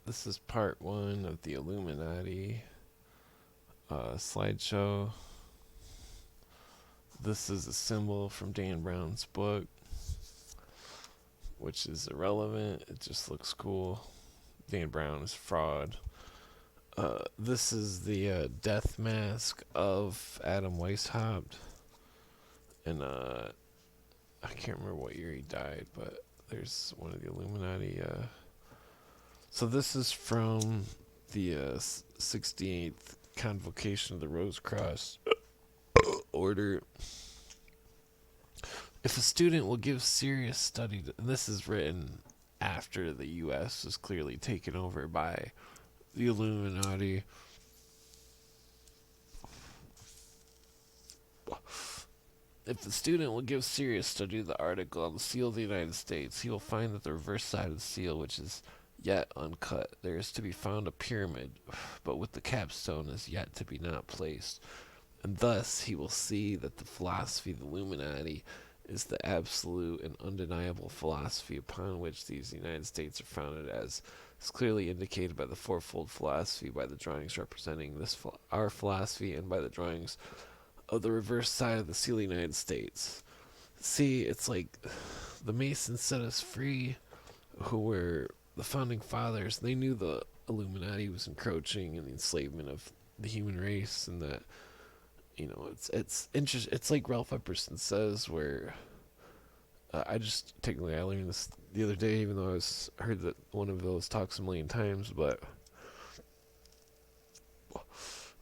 This is part one of the Illuminati slideshow. This is a symbol from Dan Brown's book, which is irrelevant. It just looks cool. Dan Brown is fraud. This is the death mask of Adam Weishaupt, and I can't remember what year he died, but there's one of the Illuminati. So this is from the 68th Convocation of the Rose Cross Order. If a student will give serious study to, and this is written after the U.S. was clearly taken over by the Illuminati. If the student will give serious study to the article on the seal of the United States, he will find that the reverse side of the seal, which is yet uncut, there is to be found a pyramid, but with the capstone as yet to be not placed. And thus he will see that the philosophy of the Illuminati is the absolute and undeniable philosophy upon which these United States are founded, as is clearly indicated by the fourfold philosophy, by the drawings representing this our philosophy, and by the drawings of the reverse side of the seal of the United States. See, it's like the Masons set us free, who were the founding fathers. They knew the Illuminati was encroaching in the enslavement of the human race, and that it's interesting. It's like Ralph Epperson says, where I learned this the other day, even though I heard that one of those talks a million times, but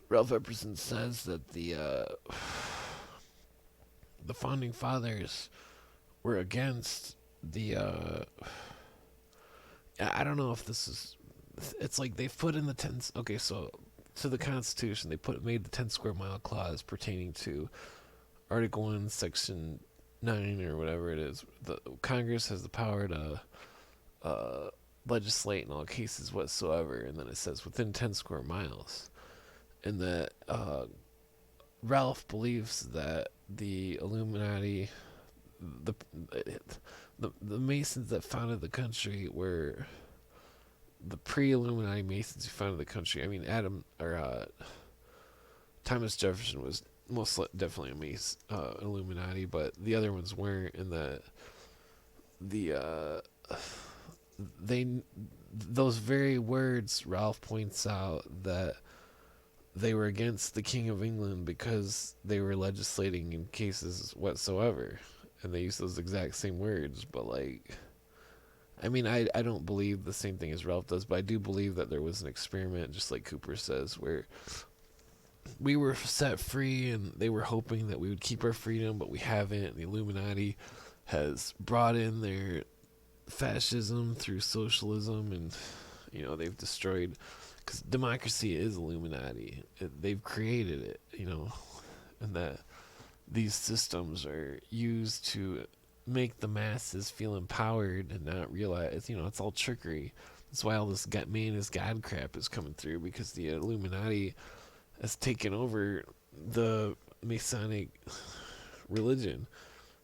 Ralph Epperson says that the founding fathers were against the I don't know if this is, it's like they've put in the 10, okay, so to the Constitution they made the 10 square mile clause pertaining to Article 1 Section 9 or whatever it is. The Congress has the power to legislate in all cases whatsoever, and then it says within 10 square miles, and that Ralph believes that the Illuminati, the the Masons that founded the country were the pre-Illuminati Masons who founded the country. I mean, Thomas Jefferson was definitely a Mason, Illuminati, but the other ones weren't. And the they those very words, Ralph points out that they were against the King of England because they were legislating in cases whatsoever, and they use those exact same words. But like, I mean, I don't believe the same thing as Ralph does, but I do believe that there was an experiment, just like Cooper says, where we were set free and they were hoping that we would keep our freedom, but we haven't. The Illuminati has brought in their fascism through socialism, and they've destroyed, because democracy is Illuminati. They've created it, and that these systems are used to make the masses feel empowered and not realize, it's all trickery. That's why all this man is God crap is coming through, because the Illuminati has taken over the Masonic religion.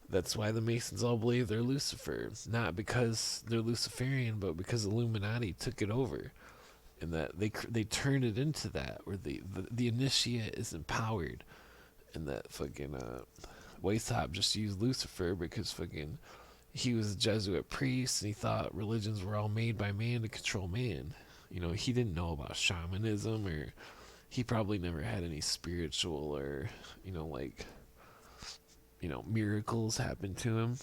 That's why the Masons all believe they're Lucifer. It's not because they're Luciferian, but because Illuminati took it over, and that they turned it into that, where the initiate is empowered, and that fucking Weishaupt just used Lucifer because fucking he was a Jesuit priest and he thought religions were all made by man to control man. He didn't know about shamanism, or he probably never had any spiritual or miracles happen to him.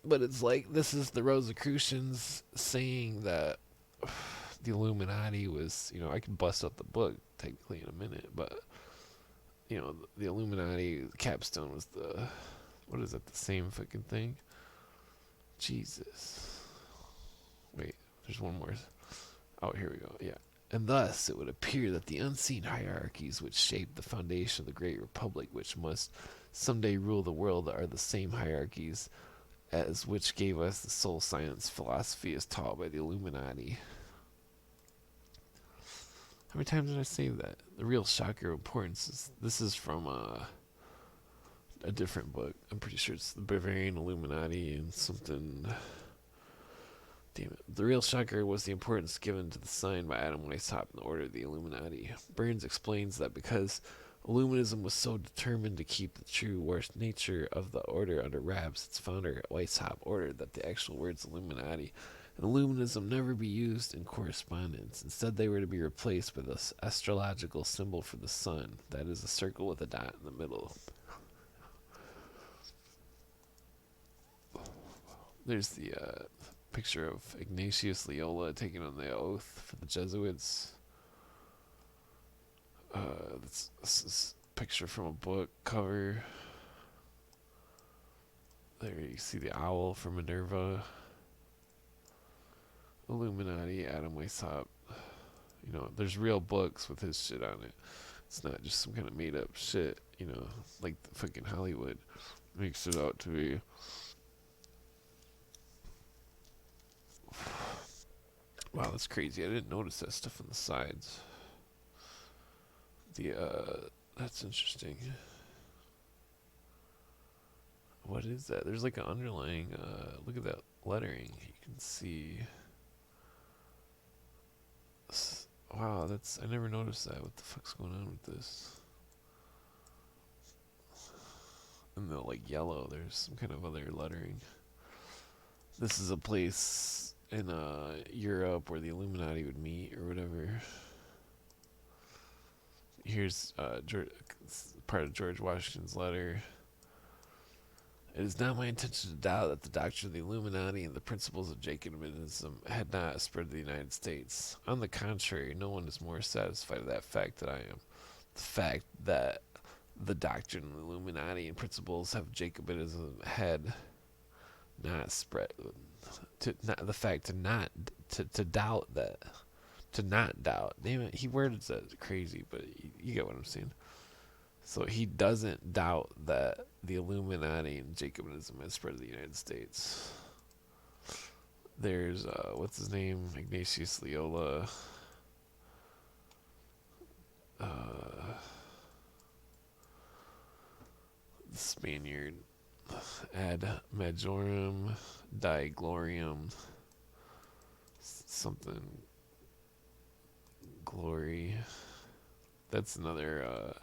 But it's like, this is the Rosicrucians saying that the Illuminati was, I can bust out the book technically in a minute, but the Illuminati capstone was what is it, the same fucking thing? Jesus. Wait, there's one more. Oh, here we go. Yeah. And thus it would appear that the unseen hierarchies which shape the foundation of the great republic, which must someday rule the world, are the same hierarchies as which gave us the soul science philosophy as taught by the Illuminati. How many times did I say that? The real shocker of importance is, this is from a different book. I'm pretty sure it's the Bavarian Illuminati and something. Damn it. The real shocker was the importance given to the sign by Adam Weishaupt in the Order of the Illuminati. Burns explains that because Illuminism was so determined to keep the true worst nature of the order under wraps, its founder, Weishaupt, ordered that the actual words Illuminati and Illuminism never be used in correspondence. Instead, they were to be replaced with this astrological symbol for the sun, that is, a circle with a dot in the middle. There's the picture of Ignatius Loyola taking on the oath for the Jesuits. This picture from a book cover. There you see the owl from Minerva. Illuminati, Adam Weishaupt. You know, there's real books with his shit on it. It's not just some kind of made up shit, you know, like the fucking Hollywood makes it out to be. Wow, that's crazy. I didn't notice that stuff on the sides. That's interesting. What is that? There's like an underlying, look at that lettering. You can see. Wow, I never noticed that. What the fuck's going on with this? And the like yellow, there's some kind of other lettering. This is a place in Europe where the Illuminati would meet or whatever. Here's part of George Washington's letter. It is not my intention to doubt that the doctrine of the Illuminati and the principles of Jacobinism had not spread to the United States. On the contrary, no one is more satisfied with that fact than I am. The fact that the doctrine of the Illuminati and principles of Jacobinism had not spread. To doubt that. To not doubt. Damn it, he worded that crazy, but you get what I'm saying. So he doesn't doubt that the Illuminati and Jacobinism has spread to the United States. There's, what's his name? Ignatius Loyola. The Spaniard. Ad Majorem Dei Gloriam. Something. Glory. That's another,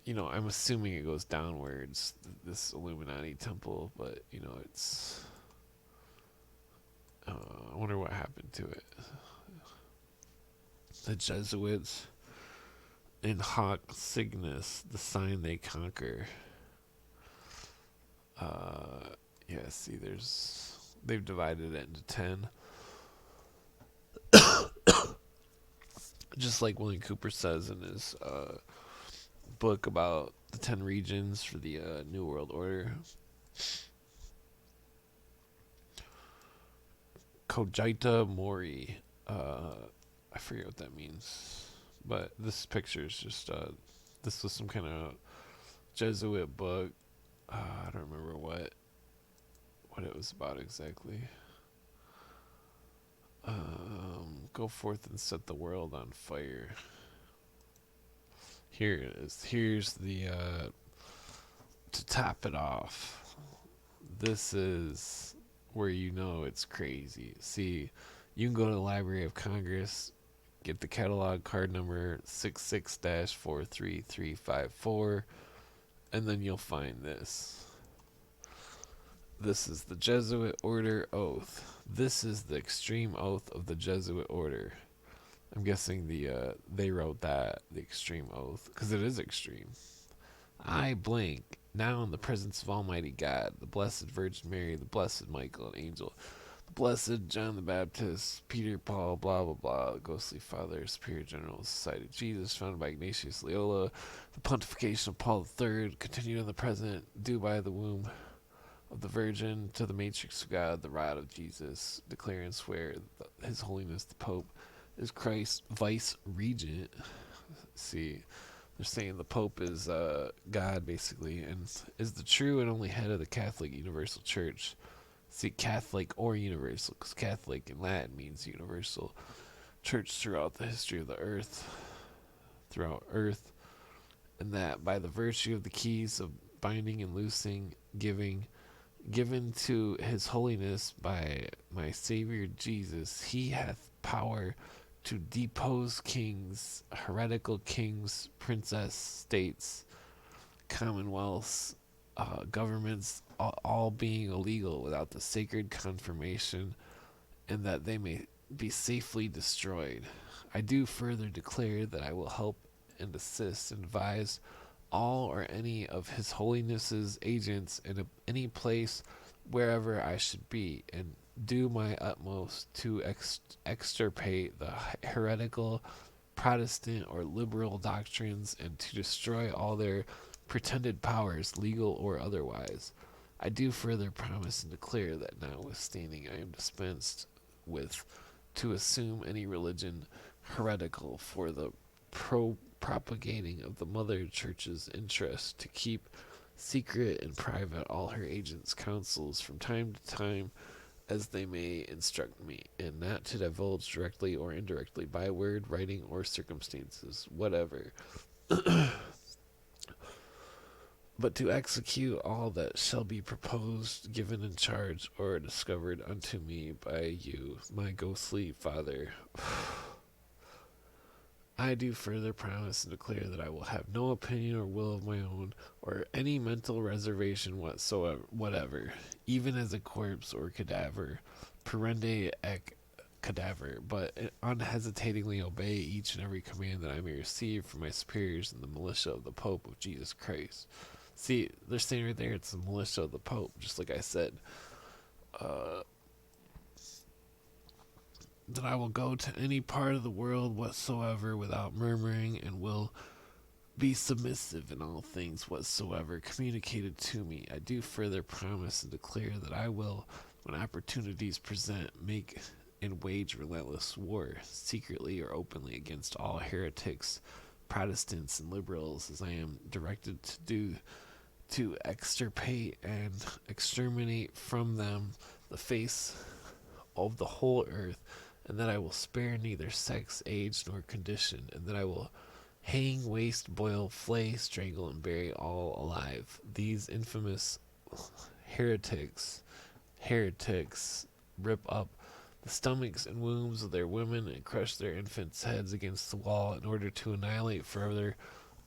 you know, I'm assuming it goes downwards, this Illuminati temple, but, you know, it's, I wonder what happened to it. The Jesuits in Hoc Signis, the sign they conquer. Yeah, see, they've divided it into 10. Just like William Cooper says in his, book about the 10 regions for the New World Order. Cogita Mori. I forget what that means. But this picture is just, this was some kind of Jesuit book. I don't remember what it was about exactly. Go forth and set the world on fire. Here it is. Here's the, to top it off. This is where you know it's crazy. See, you can go to the Library of Congress, get the catalog card number 66-43354, and then you'll find this. This is the Jesuit Order Oath. This is the extreme oath of the Jesuit Order. I'm guessing they wrote that, the extreme oath, because it is extreme. I blank, now in the presence of Almighty God, the Blessed Virgin Mary, the Blessed Michael and Angel, the Blessed John the Baptist, Peter, Paul, blah, blah, blah, the Ghostly Father, Superior General Society of Jesus, founded by Ignatius Loyola, the pontification of Paul III, continued in the present, due by the womb of the Virgin, to the matrix of God, the rod of Jesus, declare and swear His Holiness the Pope is Christ's vice regent. See, they're saying the Pope is God, basically, and is the true and only head of the Catholic Universal Church. See, Catholic or universal, because Catholic in Latin means universal. Church throughout the history of the earth, and that by the virtue of the keys of binding and loosing, given to his holiness by my Savior Jesus. He hath power to depose kings, heretical kings, princess states, commonwealths, governments, all being illegal without the sacred confirmation, and that they may be safely destroyed. I do further declare that I will help and assist and advise all or any of His Holiness's agents in any place wherever I should be, and do my utmost to extirpate the heretical Protestant or liberal doctrines and to destroy all their pretended powers, legal or otherwise. I do further promise and declare that notwithstanding I am dispensed with to assume any religion heretical for the propagating of the Mother Church's interest, to keep secret and private all her agents' counsels from time to time as they may instruct me, and not to divulge directly or indirectly by word, writing, or circumstances whatever, but to execute all that shall be proposed, given in charge, or discovered unto me by you, my ghostly father. I do further promise and declare that I will have no opinion or will of my own, or any mental reservation whatever, even as a corpse or cadaver, perende ec cadaver, but unhesitatingly obey each and every command that I may receive from my superiors in the militia of the Pope of Jesus Christ. See, they're saying right there, it's the militia of the Pope, just like I said. That I will go to any part of the world whatsoever without murmuring, and will be submissive in all things whatsoever communicated to me. I do further promise and declare that I will, when opportunities present, make and wage relentless war, secretly or openly, against all heretics, Protestants, and liberals, as I am directed to do, to extirpate and exterminate from them the face of the whole earth, and that I will spare neither sex, age, nor condition, and that I will hang, waste, boil, flay, strangle, and bury all alive these infamous heretics, rip up the stomachs and wombs of their women, and crush their infants' heads against the wall, in order to annihilate further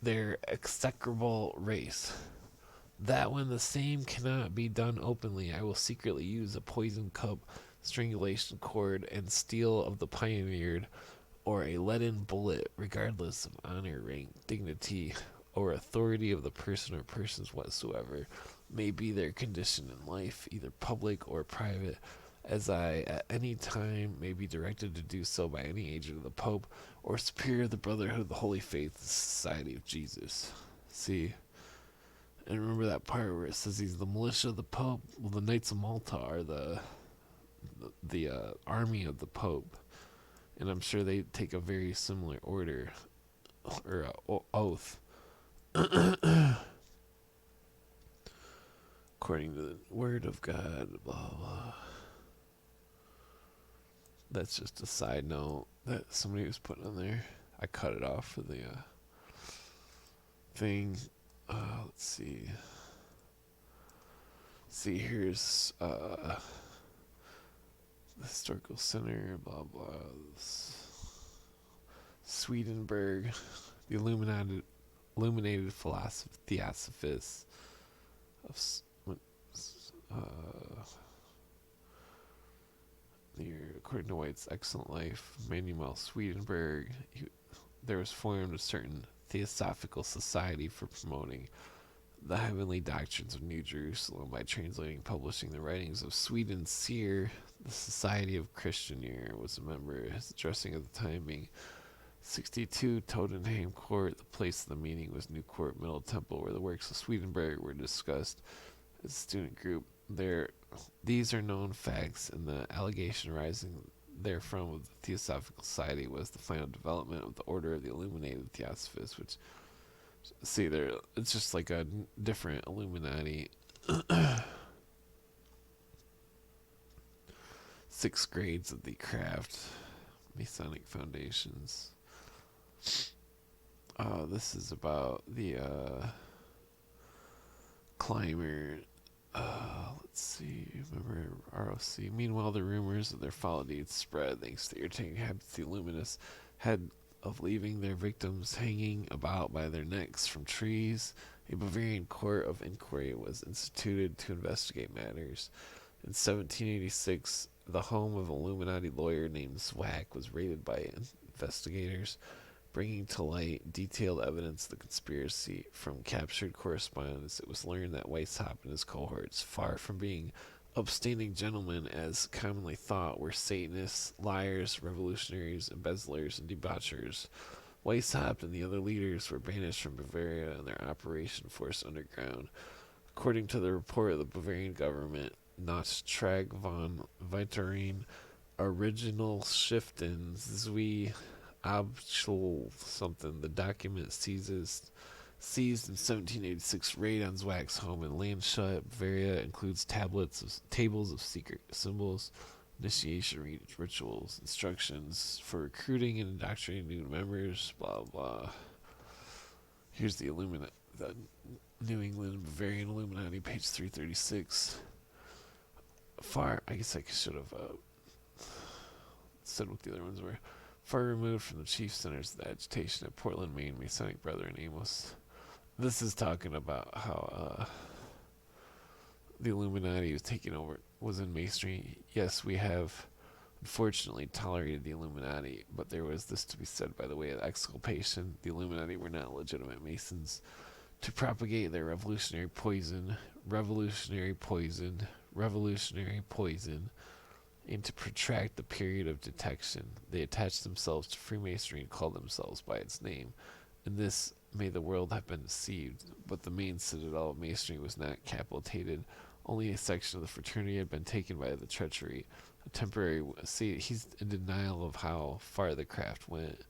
their execrable race. That when the same cannot be done openly, I will secretly use a poison cup, strangulation cord, and steel of the pioneered, or a leaden bullet, regardless of honor, rank, dignity, or authority of the person or persons whatsoever may be their condition in life, either public or private, as I at any time may be directed to do so by any agent of the Pope, or superior of the Brotherhood of the Holy Faith, the Society of Jesus. See? And remember that part where it says he's the militia of the Pope? Well, the Knights of Malta are the army of the Pope, and I'm sure they take a very similar order or oath, according to the Word of God. Blah blah. That's just a side note that somebody was putting on there. I cut it off for the thing. Let's see. See, here's the historical center, blah blah. Swedenborg, the illuminated theosophist of according to White's Excellent Life, Manuel Swedenborg, there was formed a certain theosophical society for promoting the heavenly doctrines of New Jerusalem by translating and publishing the writings of Sweden Seer. The Society of Christian Year was a member, his addressing at the time being 62 Tottenham Court. The place of the meeting was New Court, Middle Temple, where the works of Swedenborg were discussed as a student group. These are known facts, and the allegation arising therefrom of the Theosophical Society was the final development of the Order of the Illuminated Theosophists, which, see, there, it's just like a different Illuminati. 6 grades of the craft, Masonic foundations. This is about the climber. Let's see. Remember ROC. Meanwhile, the rumors of their foul deeds spread thanks to the irritating habits the Illuminists had of leaving their victims hanging about by their necks from trees. A Bavarian court of inquiry was instituted to investigate matters. In 1786, the home of an Illuminati lawyer named Zwack was raided by investigators, bringing to light detailed evidence of the conspiracy. From captured correspondence, it was learned that Wieshaupt and his cohorts, far from being upstanding gentlemen as commonly thought, were Satanists, liars, revolutionaries, embezzlers, and debauchers. Wieshaupt and the other leaders were banished from Bavaria and their operation forced underground. According to the report of the Bavarian government, Nostrag von Weitering, original Schriften Zwie Abschul something. The document seized in 1786 raid on Zwack's home in Landshut, Bavaria, includes tables of secret symbols, initiation rituals, instructions for recruiting and indoctrinating new members, blah blah. Here's the New England Bavarian Illuminati, page 336. I guess I should have said what the other ones were. Far removed from the chief centers of the agitation at Portland, Maine, Masonic Brethren Amos. This is talking about how the Illuminati was in Masonry. Yes, we have unfortunately tolerated the Illuminati, but there was this to be said by the way of exculpation. The Illuminati were not legitimate Masons. To propagate their revolutionary poison, and to protract the period of detection, they attached themselves to Freemasonry and called themselves by its name. In this may the world have been deceived, but the main citadel of Masonry was not capitulated. Only a section of the fraternity had been taken by the treachery. A temporary. See, he's in denial of how far the craft went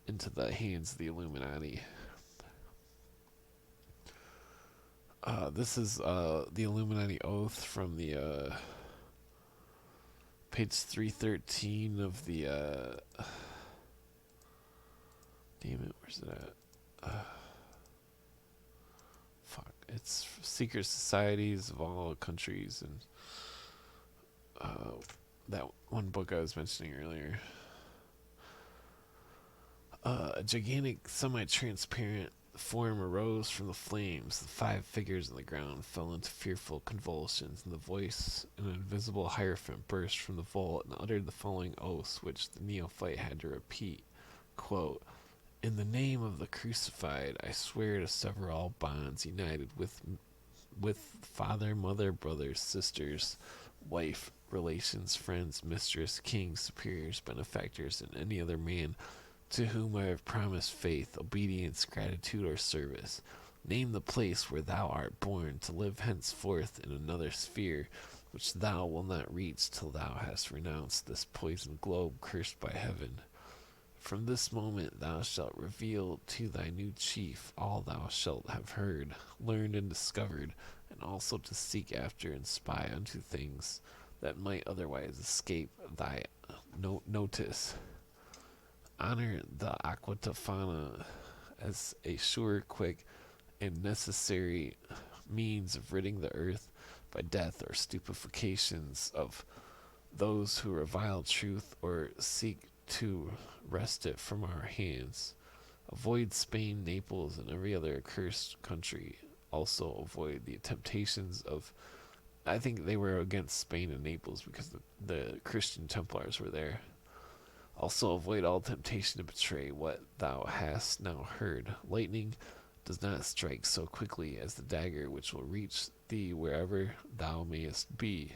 into the hands of the Illuminati. This is the Illuminati oath from the page 313 of the damn it, where's it at? It's secret societies of all countries, and that one book I was mentioning earlier. A gigantic, semi-transparent form arose from the flames. The 5 figures on the ground fell into fearful convulsions, and the voice, an invisible hierophant, burst from the vault and uttered the following oaths, which the neophyte had to repeat. Quote, "In the name of the crucified, I swear to sever all bonds united with father, mother, brothers, sisters, wife, relations, friends, mistress, kings, superiors, benefactors, and any other man to whom I have promised faith, obedience, gratitude, or service. Name the place where thou art born, to live henceforth in another sphere, which thou wilt not reach till thou hast renounced this poisoned globe cursed by heaven. From this moment thou shalt reveal to thy new chief all thou shalt have heard, learned, and discovered, and also to seek after and spy unto things that might otherwise escape thy notice. Honor the aqua tofana as a sure, quick, and necessary means of ridding the earth by death or stupefacients of those who revile truth or seek to wrest it from our hands. Avoid Spain, Naples, and every other accursed country. Also avoid the temptations of... I think they were against Spain and Naples because the Christian Templars were there. Also avoid all temptation to betray what thou hast now heard. Lightning does not strike so quickly as the dagger, which will reach thee wherever thou mayest be."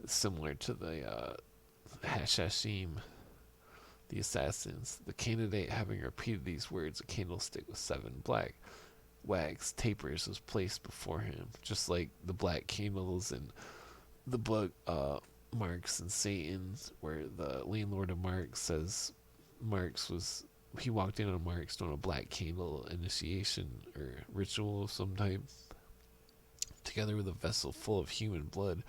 Similar to the Hashashim, the assassins. The candidate having repeated these words, a candlestick with 7 black wax tapers was placed before him, just like the black candles in the book Marx and Satan's, where the landlord of Marx says he walked in on Marx doing a black candle initiation or ritual of some type, together with a vessel full of human blood.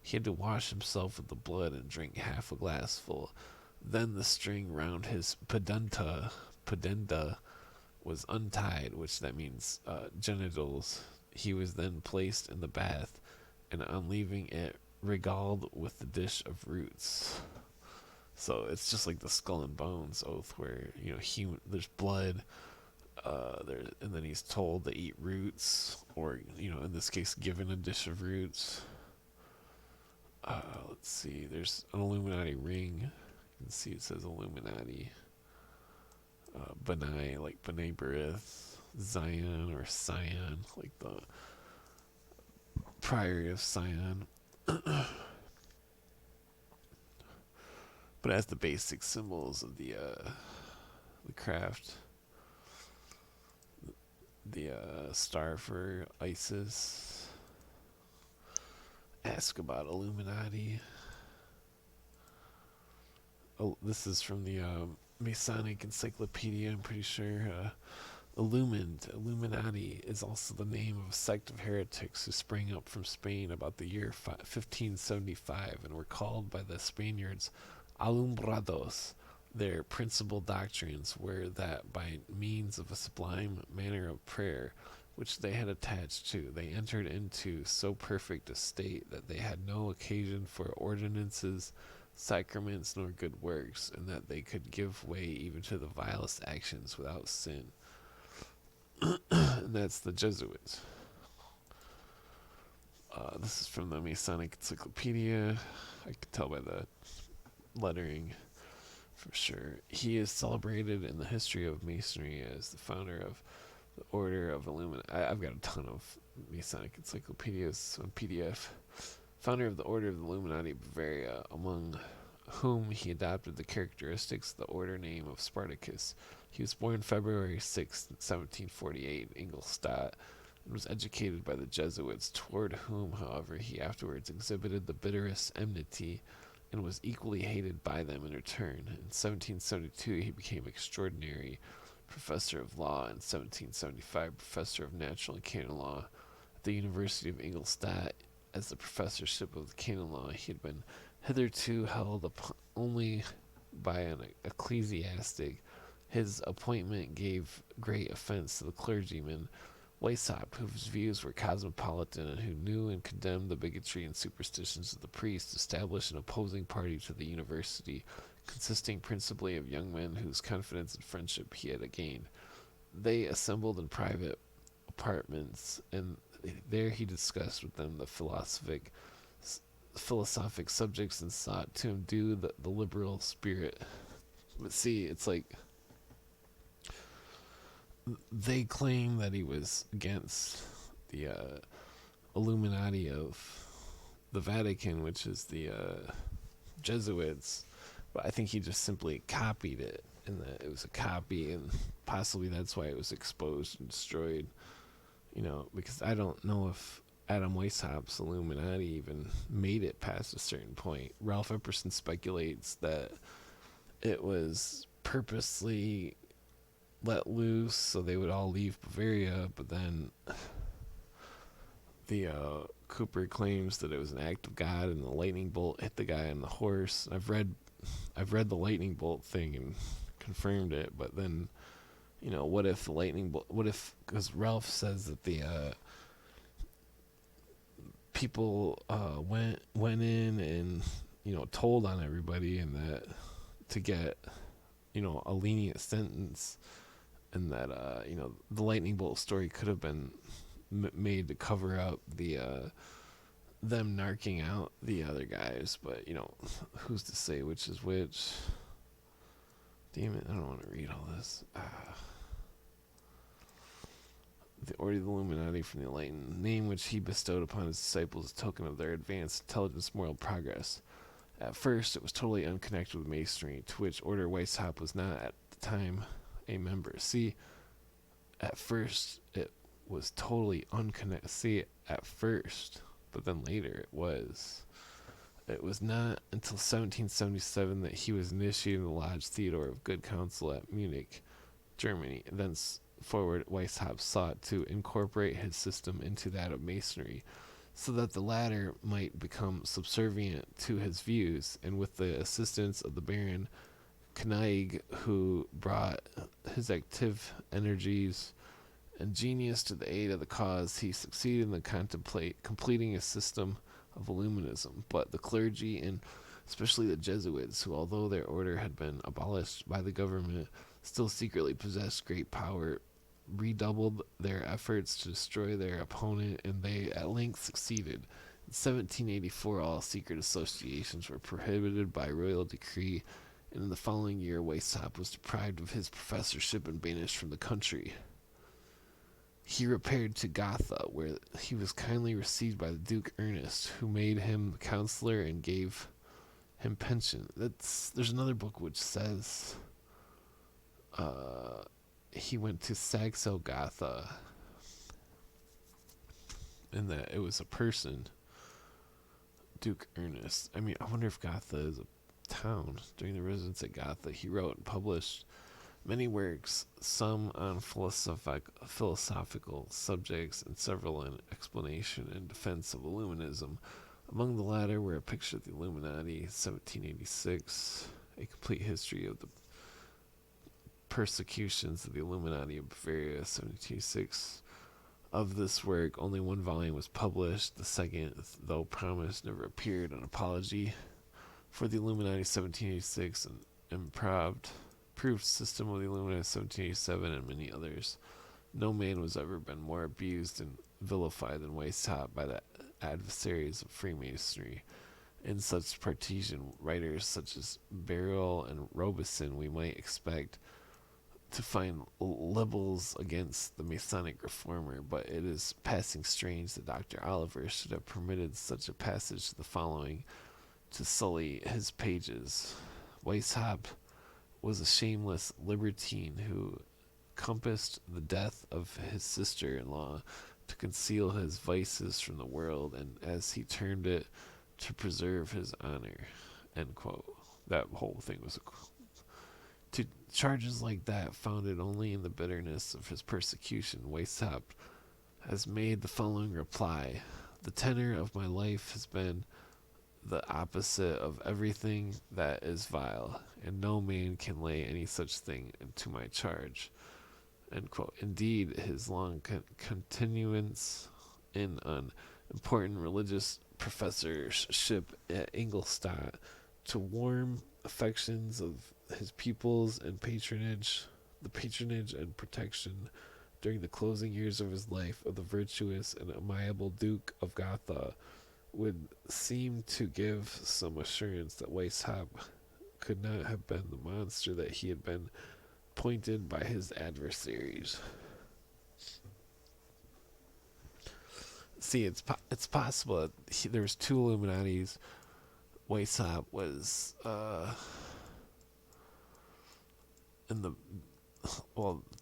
He had to wash himself with the blood and drink half a glassful. Then the string round his pudenda was untied, which that means genitals. He was then placed in the bath, and on leaving it, regaled with the dish of roots. So it's just like the skull and bones oath, where there's blood, and then he's told to eat roots, or in this case, given a dish of roots. Let's see. There's an Illuminati ring. You can see it says Illuminati. Benai, like B'nai B'rith, Zion or Sion, like the Priory of Sion. But as the basic symbols of the craft, the star for Isis. Ask about Illuminati. Oh, this is from the Masonic Encyclopedia. I'm pretty sure. Illuminati is also the name of a sect of heretics who sprang up from Spain about the year 1575 and were called by the Spaniards Alumbrados. Their principal doctrines were that by means of a sublime manner of prayer, which they had attached to, they entered into so perfect a state that they had no occasion for ordinances, sacraments, nor good works, and that they could give way even to the vilest actions without sin. And that's the Jesuits. This is from the Masonic Encyclopedia. I can tell by the lettering for sure. He is celebrated in the history of Masonry as the founder of the Order of Illuminati. I've got a ton of Masonic encyclopedias on PDF. Founder of the Order of the Illuminati Bavaria, among whom he adopted the characteristics of the order name of Spartacus. He was born February 6, 1748, in Ingolstadt, and was educated by the Jesuits, toward whom, however, he afterwards exhibited the bitterest enmity and was equally hated by them in return. In 1772, he became extraordinary professor of law, and 1775 professor of natural and canon law at the University of Ingolstadt. As the professorship of the canon law, he had been hitherto held only by an ecclesiastic. His appointment gave great offense to the clergyman Wieshaupt, whose views were cosmopolitan and who knew and condemned the bigotry and superstitions of the priests, established an opposing party to the university, consisting principally of young men whose confidence and friendship he had gained. They assembled in private apartments, and there he discussed with them the philosophic subjects and sought to imbue the liberal spirit. But see, it's like they claim that he was against the Illuminati of the Vatican, which is the Jesuits, but I think he just simply copied it, and that it was a copy, and possibly that's why it was exposed and destroyed. Because I don't know if Adam Weishaupt's Illuminati even made it past a certain point. Ralph Epperson speculates that it was purposely let loose so they would all leave Bavaria, but then the Cooper claims that it was an act of God and the lightning bolt hit the guy on the horse. I've read the lightning bolt thing and confirmed it, but then what if the lightning bolt, because Ralph says that the people went in and told on everybody, and that to get a lenient sentence, and that the lightning bolt story could have been made to cover up the them narking out the other guys, but who's to say which is which? Damn it, I don't want to read all this. The Order of the Illuminati from the enlightened name which he bestowed upon his disciples as a token of their advanced intelligence, moral progress. At first, it was totally unconnected with Masonry, to which order Weishaupt was not at the time a member. See, at first it was totally unconnected. See, at first, but then later it was. It was not until 1777 that he was initiated in the Lodge Theodore of Good Counsel at Munich, Germany. Thenceforward, Weishaupt sought to incorporate his system into that of Masonry, so that the latter might become subservient to his views, and with the assistance of the Baron Kneig, who brought his active energies Ingenious to the aid of the cause, he succeeded in completing a system of illuminism, but the clergy, and especially the Jesuits, who, although their order had been abolished by the government, still secretly possessed great power, redoubled their efforts to destroy their opponent, and they at length succeeded. In 1784, all secret associations were prohibited by royal decree, and in the following year, Wieshaupt was deprived of his professorship and banished from the country. He repaired to Gotha, where he was kindly received by the Duke Ernest, who made him counselor and gave him pension. There's another book which says he went to Saxo Gotha, and that it was a person, Duke Ernest. I mean, I wonder if Gotha is a town. During the residence at Gotha, he wrote and published many works, some on philosophical subjects and several in explanation and defense of Illuminism. Among the latter were a picture of the Illuminati, 1786, a complete history of the persecutions of the Illuminati of Bavaria, 1786. Of this work, only one volume was published. The second, though promised, never appeared. An apology for the Illuminati, 1786, and improved system of the Illuminati, 1787, and many others. No man was ever been more abused and vilified than Wieshaupt by the adversaries of Freemasonry. In such partisan writers such as Barrel and Robeson, we might expect to find libels against the Masonic reformer, but it is passing strange that Dr. Oliver should have permitted such a passage to the following to sully his pages. Wieshaupt was a shameless libertine who compassed the death of his sister-in-law to conceal his vices from the world, and as he termed it, to preserve his honor. End quote. That whole thing was to charges like that, founded only in the bitterness of his persecution. Wieshaupt has made the following reply: the tenor of my life has been the opposite of everything that is vile, and no man can lay any such thing into my charge. End quote. Indeed, his long continuance in an important religious professorship at Ingolstadt to warm affections of his pupils and the patronage and protection during the closing years of his life of the virtuous and amiable Duke of Gotha would seem to give some assurance that Wieshaupt could not have been the monster that he had been appointed by his adversaries. See, it's possible that there was two Illuminatis. Wieshaupt was in the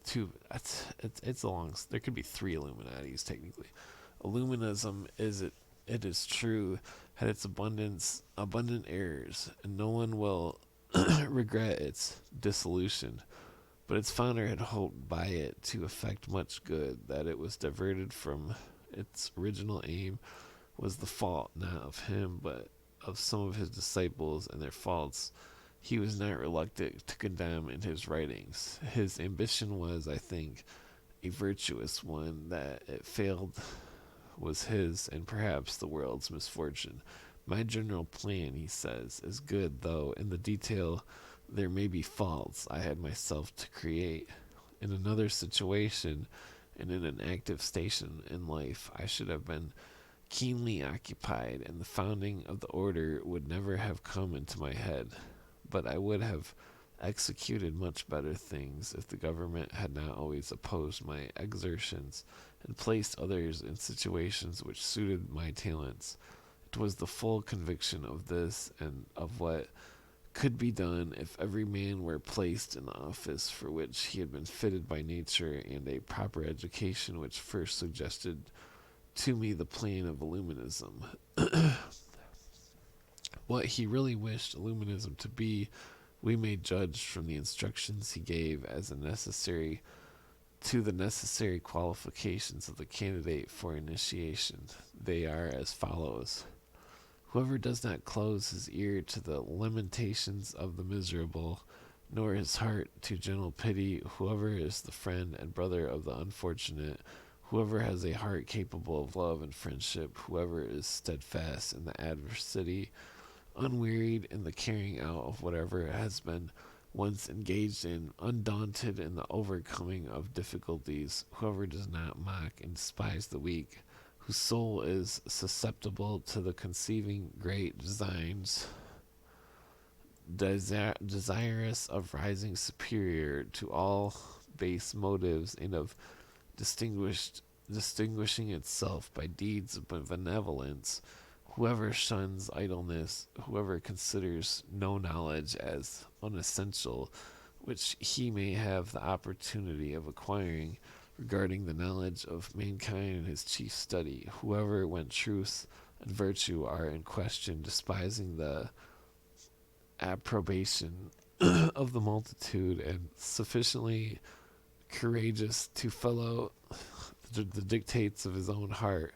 two. It's a long. There could be three Illuminatis technically. Illuminism it is true, had its abundant errors, and no one will regret its dissolution. But its founder had hoped by it to effect much good. That it was diverted from its original aim was the fault not of him, but of some of his disciples and their faults. He was not reluctant to condemn in his writings. His ambition was, I think, a virtuous one. That it failed was his, and perhaps the world's misfortune. My general plan, he says, is good, though in the detail there may be faults I had myself to create. In another situation, and in an active station in life, I should have been keenly occupied, and the founding of the order would never have come into my head. But I would have executed much better things if the government had not always opposed my exertions and placed others in situations which suited my talents. It was the full conviction of this and of what could be done if every man were placed in the office for which he had been fitted by nature and a proper education which first suggested to me the plan of Illuminism. What he really wished Illuminism to be, we may judge from the instructions he gave as a necessary to the necessary qualifications of the candidate for initiation. They are as follows: whoever does not close his ear to the lamentations of the miserable, nor his heart to gentle pity. Whoever is the friend and brother of the unfortunate, whoever has a heart capable of love and friendship, whoever is steadfast in the adversity, unwearied in the carrying out of whatever has been once engaged in, undaunted in the overcoming of difficulties, whoever does not mock and despise the weak, whose soul is susceptible to the conceiving great designs, desirous of rising superior to all base motives and of distinguishing itself by deeds of benevolence, whoever shuns idleness, whoever considers no knowledge as unessential, which he may have the opportunity of acquiring, regarding the knowledge of mankind his chief study, whoever, when truth and virtue are in question, despising the approbation of the multitude and sufficiently courageous to follow the dictates of his own heart,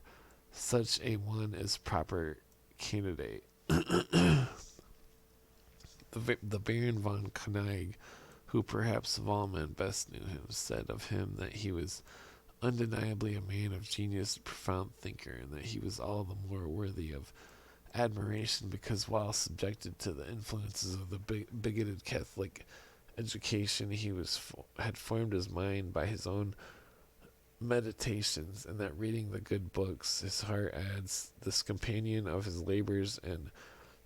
such a one is proper candidate. The Baron von Koenig, who perhaps of all men best knew him, said of him that he was undeniably a man of genius, profound thinker, and that he was all the more worthy of admiration because while subjected to the influences of the bigoted Catholic education, he had formed his mind by his own meditations, and that reading the good books his heart adds, this companion of his labors and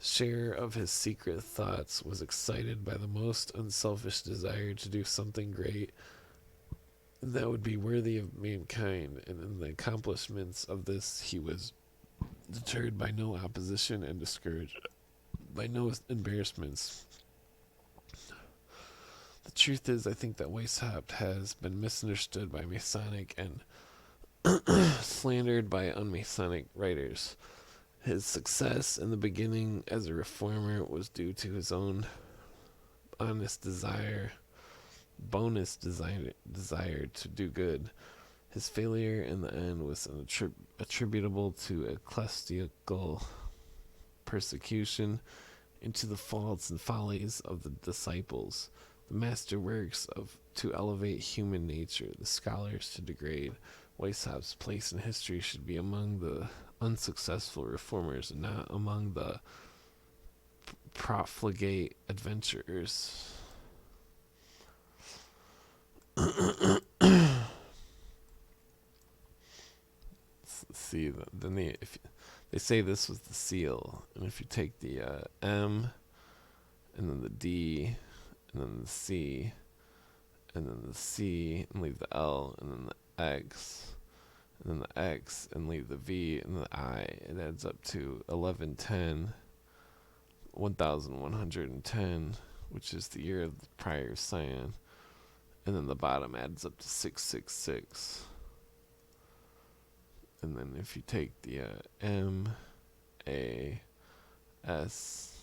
share of his secret thoughts, was excited by the most unselfish desire to do something great and that would be worthy of mankind, and in the accomplishments of this he was deterred by no opposition and discouraged by no embarrassments. The truth is, I think that Wieshaupt has been misunderstood by Masonic and slandered by unmasonic writers. His success in the beginning as a reformer was due to his own bonus desire to do good. His failure in the end was attributable to ecclesiastical persecution and to the faults and follies of the disciples. The master works to elevate human nature, the scholars to degrade. Wieshaupt's place in history should be among the unsuccessful reformers and not among the profligate adventurers. See, then they say this was the seal, and if you take the M, and then the D, and then the C, and then the C, and leave the L, and then the X, and then the X, and leave the V, and the I, it adds up to 1110, which is the year of the prior Scion, and then the bottom adds up to 666. And then if you take the M, A, S,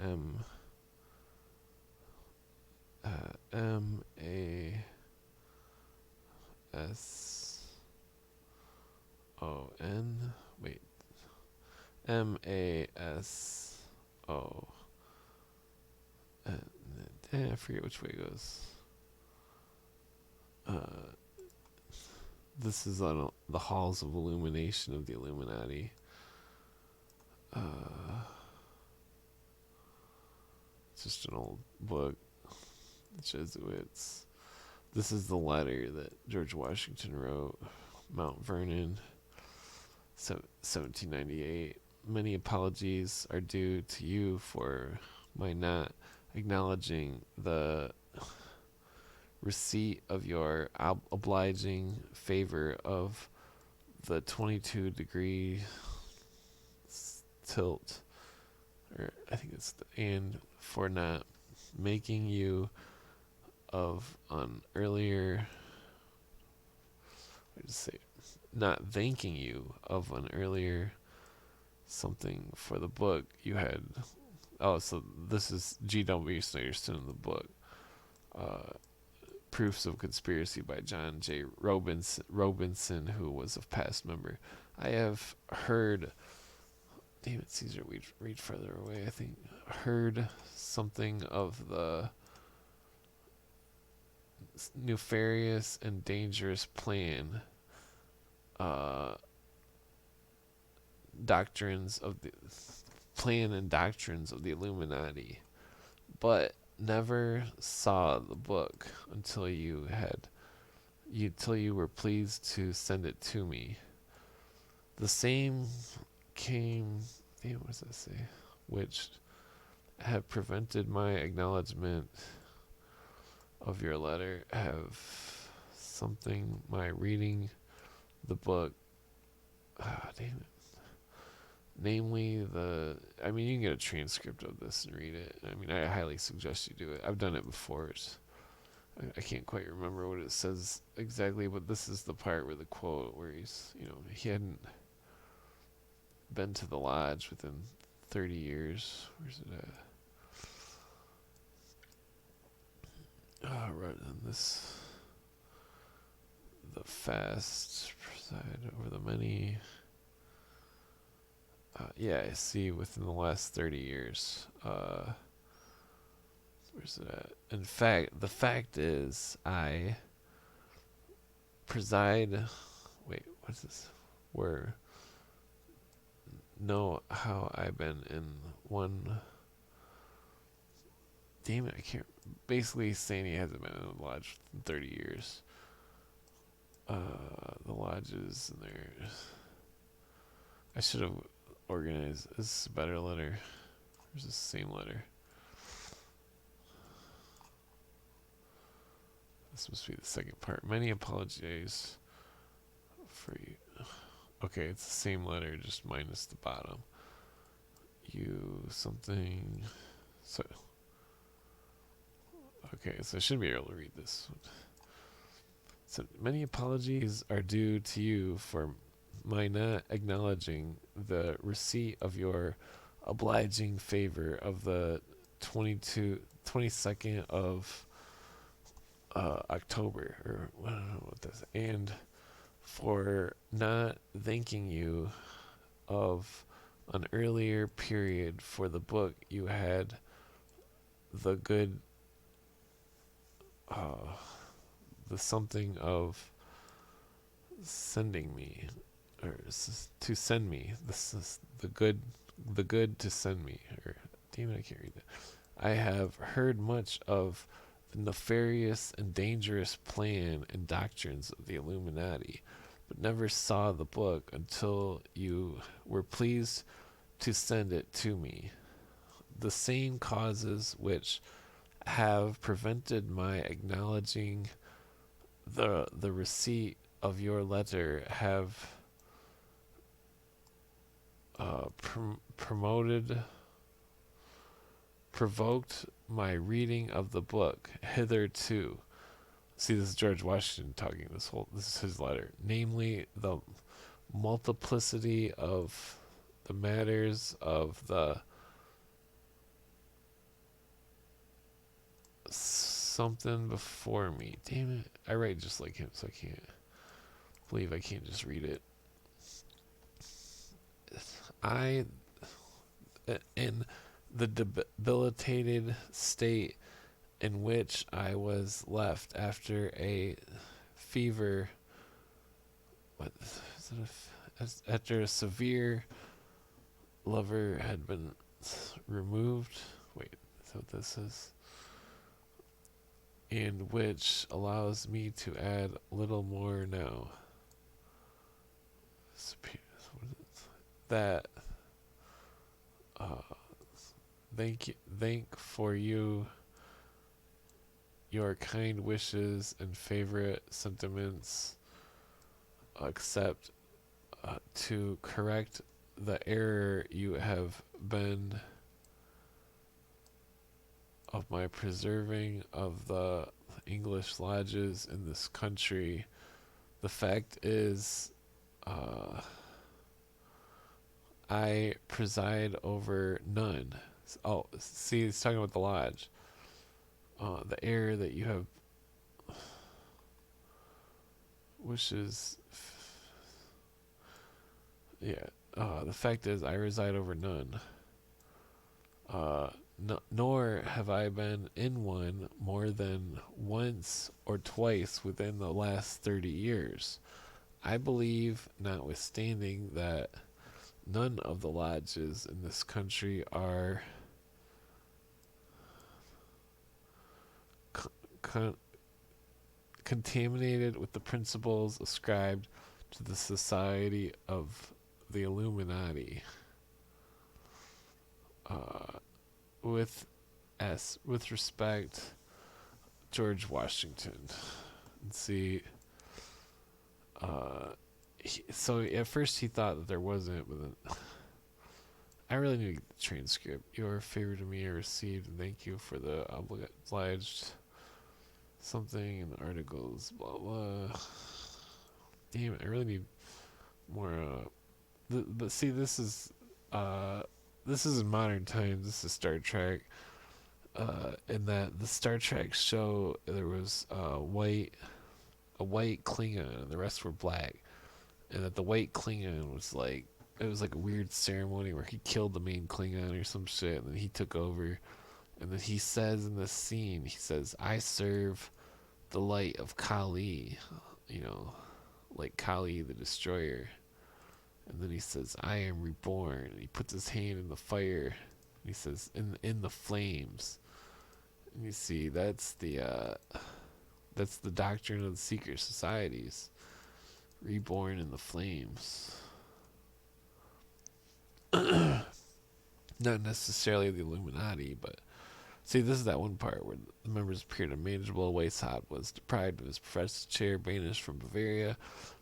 M, A, S, O, N, M, A, S, O, I forget which way it goes. This is on the halls of illumination of the Illuminati. It's just an old book. The Jesuits. This is the letter that George Washington wrote. Mount Vernon, 1798. Many apologies are due to you for my not acknowledging the receipt of your obliging favor of the 22-degree tilt, or I think it's and for not making you of an earlier, not thanking you of an earlier something for the book you had. Oh, so this is G.W. Snyderson in the book. Proofs of Conspiracy by John J. Robinson, who was a past member. I have heard damn it, Caesar, read further away. I think heard something of the nefarious and dangerous uh, doctrines of the plan and doctrines of the Illuminati, but never saw the book until you were pleased to send it to me. The same came, damn, what does that say? Which have prevented my acknowledgement of your letter, have something my reading the book. Damn it. Namely, I mean, you can get a transcript of this and read it. I mean, I highly suggest you do it. I've done it before. I can't quite remember what it says exactly, but this is the part where the quote where he hadn't been to the lodge within 30 years. Where's it at? Right on this. The fast preside over the many. Yeah, I see within the last 30 years. Where's it at? In fact, the fact is, I preside. Wait, what's this? Where? Know how I've been in one. Damn it, I can't. Basically, saying he hasn't been in the lodge in 30 years. The lodges and there's. I should have organized. This is a better letter. There's the same letter. This must be the second part. Many apologies for you. Okay, it's the same letter, just minus the bottom. You something. So. Okay, so I should be able to read this. So many apologies are due to you for my not acknowledging the receipt of your obliging favor of the 22nd of October, or I don't know what this, and for not thanking you of an earlier period for the book you had the good, the something of sending me, or to send me. This is the good to send me. Or damn it, I can't read that. I have heard much of the nefarious and dangerous plan and doctrines of the Illuminati, but never saw the book until you were pleased to send it to me. The same causes which have prevented my acknowledging the receipt of your letter have provoked my reading of the book hitherto. See, this is George Washington talking. This is his letter. Namely, the multiplicity of the matters of the something before me. Damn it. I write just like him, so I can't believe I can't just read it. I, in the debilitated state in which I was left after a fever, after a severe lover had been removed. Wait, that's what this is. And which allows me to add little more now. That thank for you your kind wishes and favorite sentiments, except to correct the error you have been of my preserving of the English lodges in this country. The fact is, I preside over none. Oh, see, he's talking about the lodge. The error that you have wishes. Yeah. The fact is, I reside over none. Nor have I been in one more than once or twice within the last 30 years. I believe, notwithstanding that none of the lodges in this country are con- contaminated with the principles ascribed to the Society of the Illuminati. Uh, with respect, George Washington. And see, uh, so at first he thought that there wasn't, but then I really need to get the transcript. Your favor to me I received, and thank you for the obliged something in the articles. Blah blah. Damn it! I really need more. But see, uh, this is in modern times. This is Star Trek. In that the Star Trek show, there was a white Klingon, and the rest were black, and that the white Klingon was like it was like a weird ceremony where he killed the main Klingon or some shit, and then he took over, and then he says in this scene, he says, "I serve the light of Kali," you know, like Kali the Destroyer, and then he says, "I am reborn," and he puts his hand in the fire, and he says, "In the flames." And you see, that's the doctrine of the secret societies, reborn in the flames. Not necessarily the Illuminati, but see, this is that one part where the members appeared unmanageable. Wieshaupt was deprived of his professor's chair, banished from Bavaria,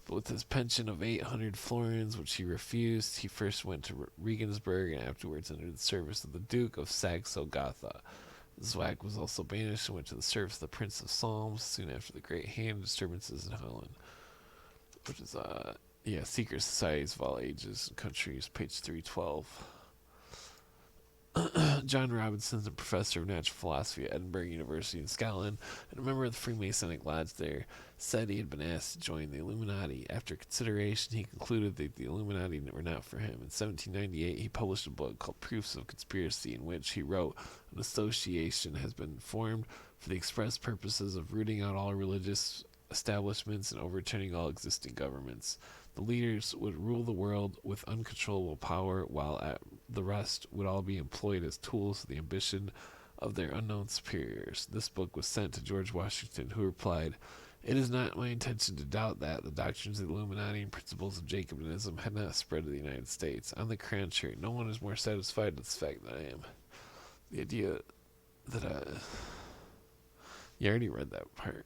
but with his pension of 800 florins, which he refused, he first went to Regensburg and afterwards entered the service of the Duke of Saxe-Gotha. Zweig was also banished and went to the service of the Prince of Salms soon after the Great Hand disturbances in Holland, which is, secret societies of all ages and countries, page 312. John Robinson is a professor of natural philosophy at Edinburgh University in Scotland and a member of the Freemasonic Lodge there, said he had been asked to join the Illuminati. After consideration, he concluded that the Illuminati were not for him. In 1798, he published a book called Proofs of Conspiracy, in which he wrote, "An association has been formed for the express purposes of rooting out all religious establishments and overturning all existing governments. The leaders would rule the world with uncontrollable power, while the rest would all be employed as tools of the ambition of their unknown superiors." This book was sent to George Washington, who replied, "It is not my intention to doubt that the doctrines of the Illuminati and principles of Jacobinism had not spread to the United States. On the contrary, no one is more satisfied with this fact than I am." The idea that you already read that part.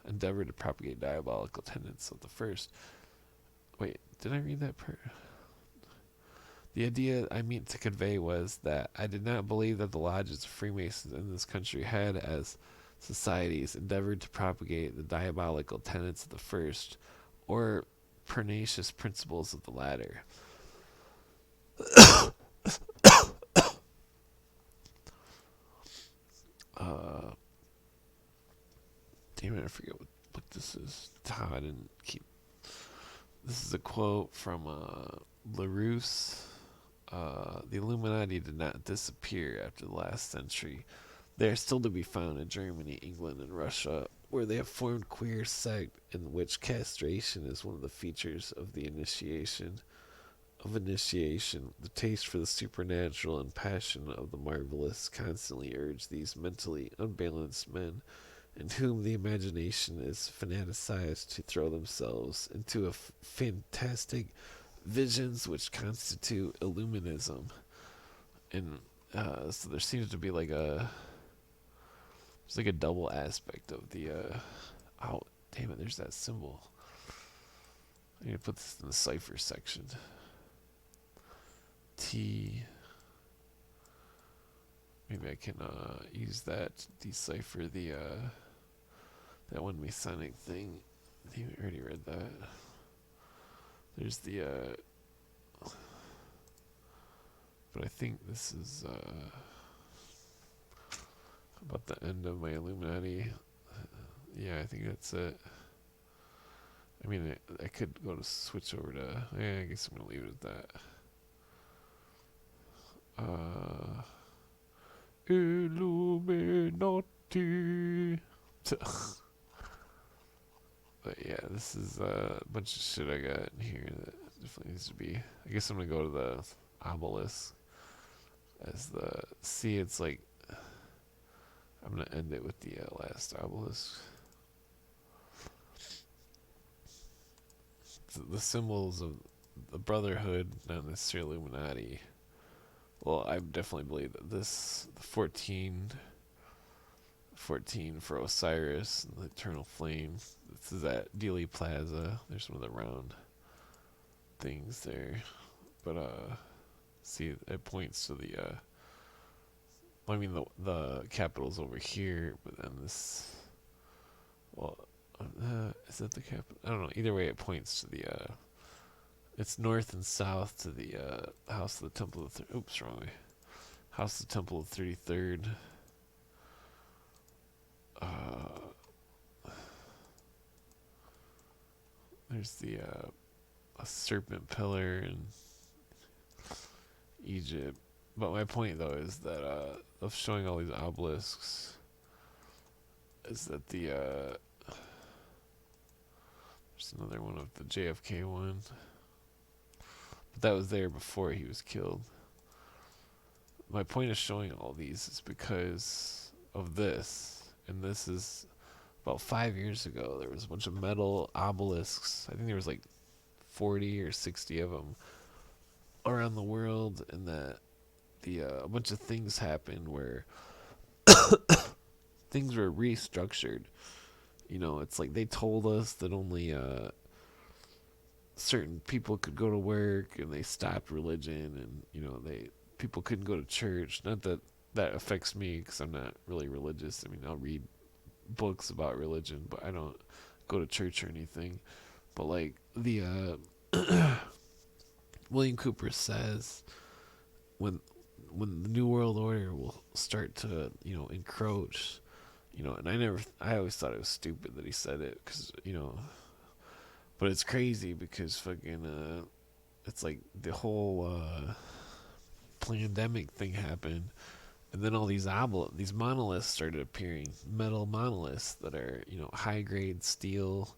Endeavor to propagate diabolical tenets of the first. Wait, did I read that part? The idea I meant to convey was that I did not believe that the lodges of Freemasons in this country had, as societies, endeavored to propagate the diabolical tenets of the first, or pernicious principles of the latter. Damn it, I forget what book this is. I didn't keep. This is a quote from LaRousse. The Illuminati did not disappear after the last century. They are still to be found in Germany, England, and Russia, where they have formed queer sect in which castration is one of the features of the initiation. The taste for the supernatural and passion of the marvelous constantly urge these mentally unbalanced men, in whom the imagination is fanaticized, to throw themselves into fantastic visions which constitute illuminism. And so there seems to be there's like a double aspect of the oh damn it, there's that symbol. I need to put this in the cipher section. T. Maybe I can use that to decipher the that one Masonic thing. I think we already read that. There's the but I think this is about the end of my Illuminati. Yeah, I think that's it. I mean, I could go to switch over to. Yeah, I guess I'm gonna leave it at that. Illuminati. But yeah, this is a bunch of shit I got in here that definitely needs to be. I guess I'm gonna go to the obelisk as the. See, it's like I'm gonna end it with the last obelisk. The symbols of the Brotherhood, not necessarily Illuminati. Well, I definitely believe that this the 14 for Osiris and the Eternal Flame. This is at Dealey Plaza. There's one of the round things there, but see, it points to the. I mean, the capital's over here, but then this. Well, is that the capital? I don't know. Either way, it points to the. It's north and south to the House of the Temple of the. Oops, wrong way. House of the Temple of 33rd. There's the a serpent pillar in Egypt. But my point though is that of showing all these obelisks is that the there's another one of the JFK one, but that was there before he was killed. My point of showing all these is because of this, and this is about 5 years ago. There was a bunch of metal obelisks. I think there was like 40 or 60 of them around the world, and that the a bunch of things happened where things were restructured. You know, it's like they told us that only certain people could go to work, and they stopped religion, and they people couldn't go to church. Not that that affects me because I'm not really religious. I mean, I'll read books about religion, but I don't go to church or anything. But like the William Cooper says, when the New World Order will start to encroach, and I always thought it was stupid that he said it because but it's crazy because fucking it's like the whole pandemic thing happened, and then all these monoliths started appearing, metal monoliths that are high grade steel,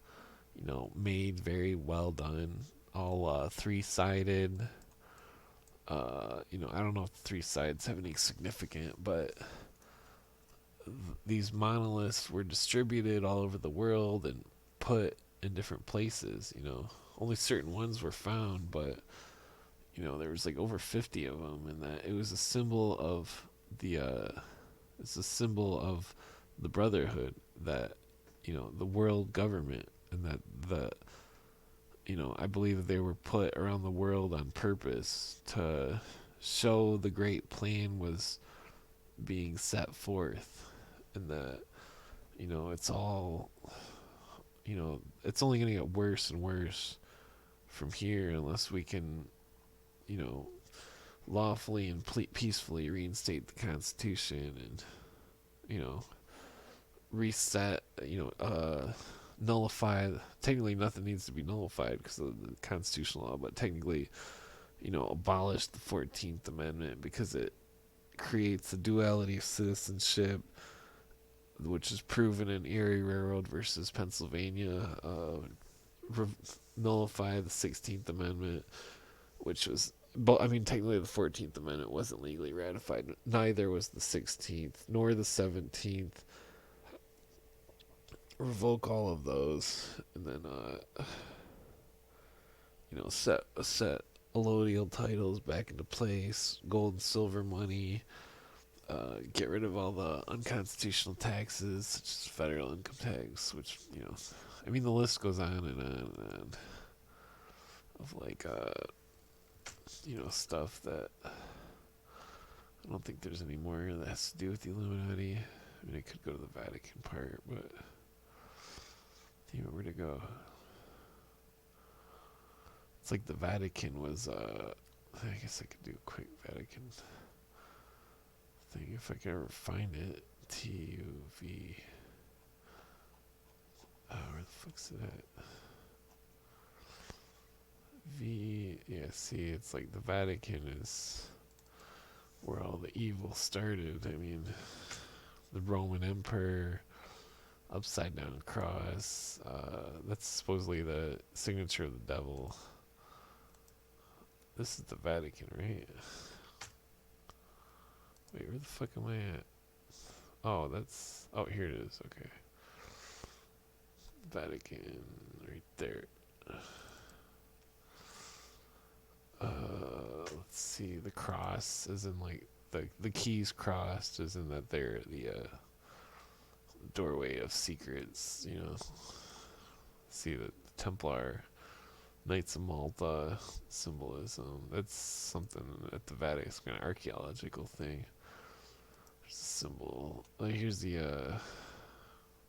made very well done, all 3-sided. I don't know if the 3 sides have any significant, but these monoliths were distributed all over the world and put in different places. Only certain ones were found, but there was like over 50 of them, and that it was a symbol of the. It's a symbol of the Brotherhood, that the world government, and that the I believe they were put around the world on purpose to show the great plan was being set forth, and that it's all it's only going to get worse and worse from here unless we can lawfully and peacefully reinstate the Constitution and reset, nullify. Technically, nothing needs to be nullified because of the constitutional law, but technically, abolish the 14th Amendment because it creates a duality of citizenship, which is proven in Erie Railroad versus Pennsylvania. Nullify the 16th Amendment, which was. But I mean, technically, the 14th Amendment wasn't legally ratified. Neither was the 16th, nor the 17th. Revoke all of those, and then set allodial titles back into place, gold and silver money, get rid of all the unconstitutional taxes such as federal income tax, which I mean, the list goes on and on and on of like stuff that I don't think there's any more that has to do with the Illuminati. I mean, it could go to the Vatican part, but where to go? It's like the Vatican was, I guess I could do a quick Vatican thing if I could ever find it. TUV. Oh, where the fuck's it at? Yeah, see, it's like the Vatican is where all the evil started. I mean, the Roman Emperor, upside down cross. That's supposedly the signature of the devil. This is the Vatican, right? Wait, where the fuck am I at? Oh, that's. Oh, here it is. Okay. Vatican, right there. Let's see. The cross is in like the keys crossed is in that there the doorway of secrets. You know, see the Templar Knights of Malta symbolism. That's something at the Vatican. It's kind of archaeological thing. There's a symbol. Here's the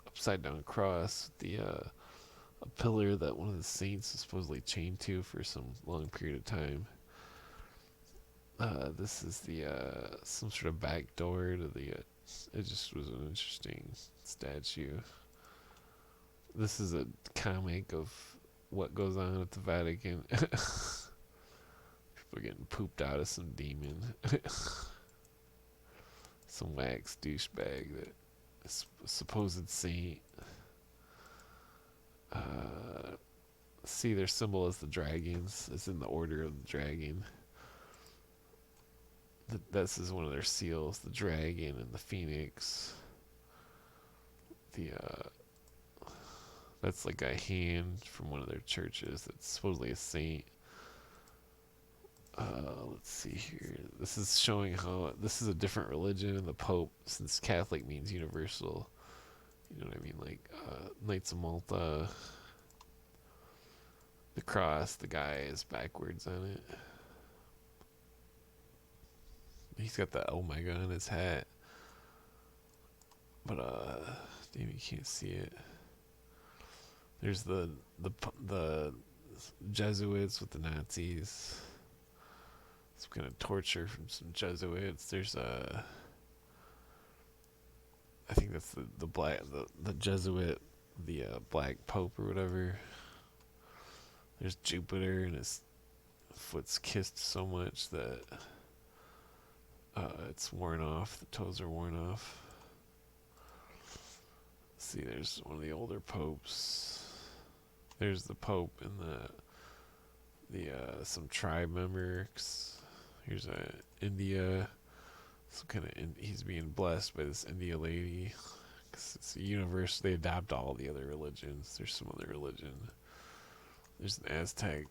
upside down cross with the a pillar that one of the saints is supposedly chained to for some long period of time. This is the some sort of back door to the. It just was an interesting statue. This is a comic of what goes on at the Vatican. People are getting pooped out of some demon, some wax douchebag that is a supposed saint. See, their symbol is the dragons. It's in the order of the dragon. This is one of their seals: the dragon and the phoenix. The that's like a hand from one of their churches. That's supposedly a saint. Let's see here. This is showing how this is a different religion, and the Pope, since Catholic means universal. You know what I mean? Like Knights of Malta, the cross, the guy is backwards on it. He's got the Omega on his hat, but damn, you can't see it. There's the Jesuits with the Nazis. Some kind of torture from some Jesuits. There's a, I think that's the black the Jesuit, the Black Pope or whatever. There's Jupiter, and his foot's kissed so much that it's worn off. The toes are worn off. See, there's one of the older popes. There's the Pope and the some tribe members. Here's India. Some kind of he's being blessed by this India lady. Cause it's a universe. They adopt all the other religions. There's some other religion. There's an Aztec,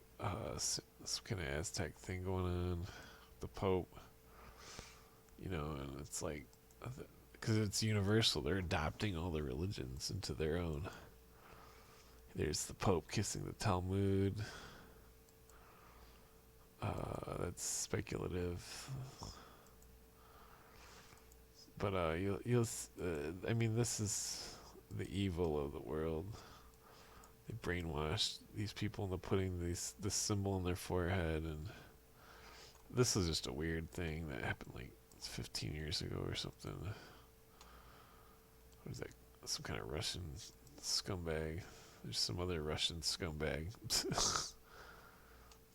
some kind of Aztec thing going on. The Pope. You know, and it's like, because it's universal. They're adopting all the religions into their own. There's the Pope kissing the Talmud. That's speculative, but you'll I mean, this is the evil of the world. They brainwashed these people into putting this symbol on their forehead, and this is just a weird thing that happened like 15 years ago or something. What is that? Some kind of Russian scumbag. There's some other Russian scumbag.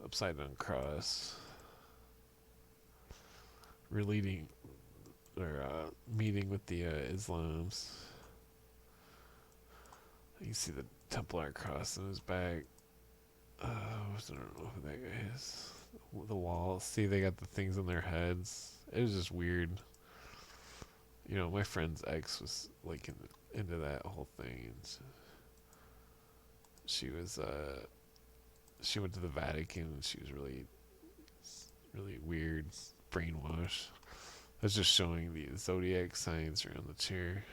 Upside down cross. Relating or meeting with the Islams. You can see the Templar cross on his back. I don't know who that guy is. The wall. See, they got the things on their heads. It was just weird. You know, my friend's ex was like into that whole thing, and she was she went to the Vatican, and she was really weird, brainwashed. I was just showing the zodiac signs around the chair.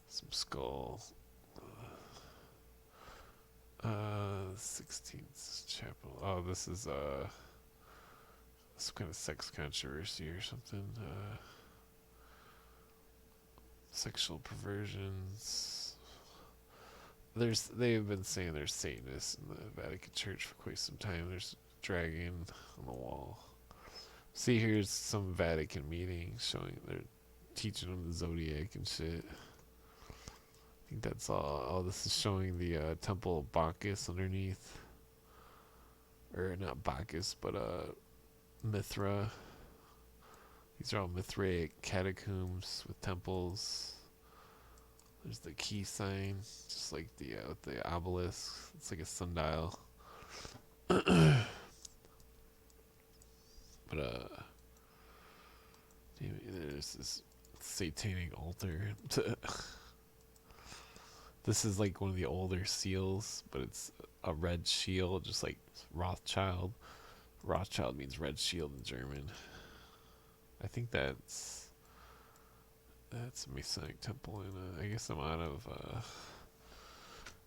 Some skull. 16th chapel. Oh, this is some kind of sex controversy or something. Sexual perversions. They've been saying there's Satanists in the Vatican Church for quite some time. There's a dragon on the wall. See, here's some Vatican meetings showing they're teaching them the zodiac and shit. I think that's all. Oh, this is showing the Temple of Bacchus underneath. or not Bacchus, but Mithra. These are all Mithraic catacombs with temples. There's the key sign, just like the obelisk. It's like a sundial. But there's this satanic altar. This is like one of the older seals, but it's a red shield, just like Rothschild. Rothschild means red shield in German. I think that's a Masonic temple, and I guess I'm out of.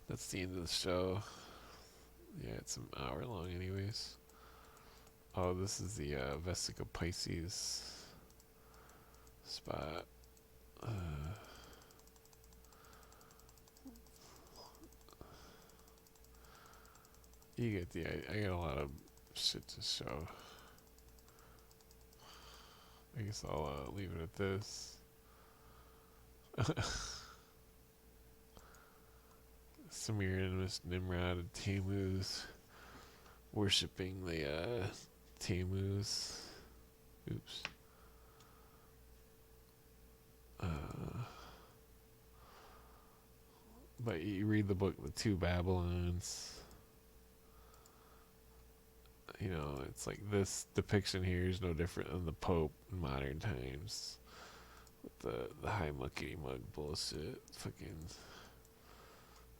That's the end of the show. Yeah, it's an hour long, anyways. Oh, this is the Vesica Pisces spot. You get the. I got a lot of shit to show. I guess I'll leave it at this. Semiramis, Nimrod, and Tammuz worshipping the Tammuz. Oops. But you read the book, The Two Babylons. You know, it's like this depiction here is no different than the Pope in modern times. With the high muckety mug bullshit. Fucking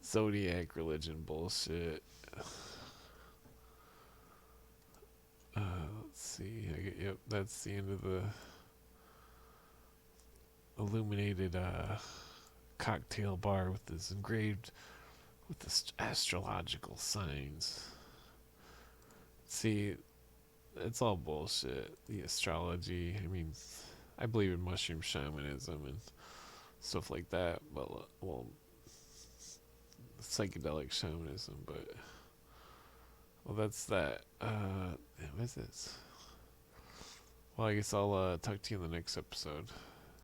zodiac religion bullshit. Let's see. Yep, that's the end of the illuminated cocktail bar with this engraved with the astrological signs. See, it's all bullshit. The astrology. I mean, I believe in mushroom shamanism and stuff like that, but well, psychedelic shamanism. But well, that's that. What is this? Well, I guess I'll talk to you in the next episode.